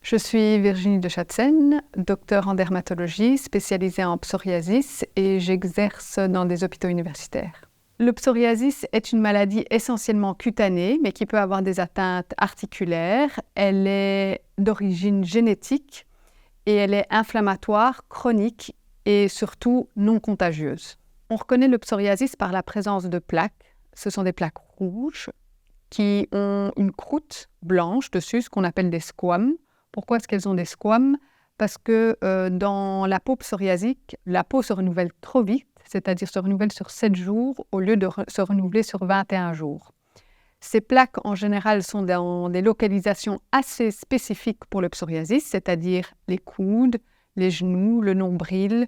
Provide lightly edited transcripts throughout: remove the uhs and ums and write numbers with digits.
Je suis Virginie de Chatsène, docteure en dermatologie spécialisée en psoriasis et j'exerce dans des hôpitaux universitaires. Le psoriasis est une maladie essentiellement cutanée, mais qui peut avoir des atteintes articulaires. Elle est d'origine génétique et elle est inflammatoire, chronique et surtout non contagieuse. On reconnaît le psoriasis par la présence de plaques. Ce sont des plaques rouges qui ont une croûte blanche dessus, ce qu'on appelle des squames. Pourquoi est-ce qu'elles ont des squames? Parce que dans la peau psoriasique, la peau se renouvelle trop vite, c'est-à-dire se renouvelle sur 7 jours au lieu de se renouveler sur 21 jours. Ces plaques, en général, sont dans des localisations assez spécifiques pour le psoriasis, c'est-à-dire les coudes, les genoux, le nombril,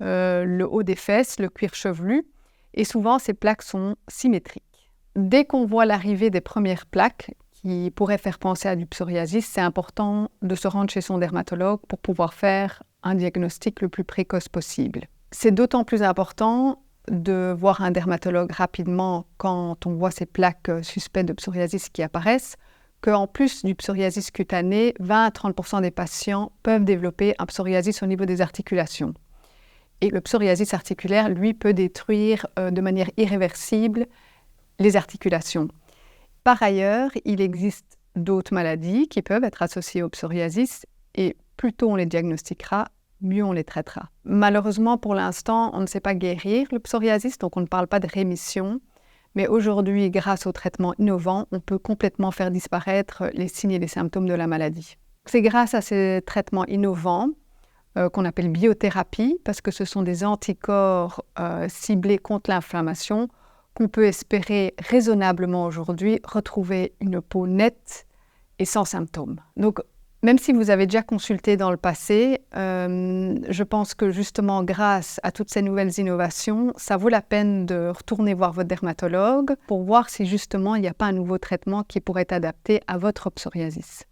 le haut des fesses, le cuir chevelu. Et souvent, ces plaques sont symétriques. Dès qu'on voit l'arrivée des premières plaques qui pourraient faire penser à du psoriasis, c'est important de se rendre chez son dermatologue pour pouvoir faire un diagnostic le plus précoce possible. C'est d'autant plus important de voir un dermatologue rapidement quand on voit ces plaques suspectes de psoriasis qui apparaissent, qu'en plus du psoriasis cutané, 20 à 30% des patients peuvent développer un psoriasis au niveau des articulations. Et le psoriasis articulaire, lui, peut détruire de manière irréversible les articulations. Par ailleurs, il existe d'autres maladies qui peuvent être associées au psoriasis et plus tôt on les diagnostiquera, mieux on les traitera. Malheureusement, pour l'instant, on ne sait pas guérir le psoriasis, donc on ne parle pas de rémission. Mais aujourd'hui, grâce aux traitements innovants, on peut complètement faire disparaître les signes et les symptômes de la maladie. C'est grâce à ces traitements innovants qu'on appelle biothérapie, parce que ce sont des anticorps ciblés contre l'inflammation, qu'on peut espérer raisonnablement aujourd'hui retrouver une peau nette et sans symptômes. Donc, même si vous avez déjà consulté dans le passé, je pense que justement grâce à toutes ces nouvelles innovations, ça vaut la peine de retourner voir votre dermatologue pour voir si justement il n'y a pas un nouveau traitement qui pourrait être adapté à votre psoriasis.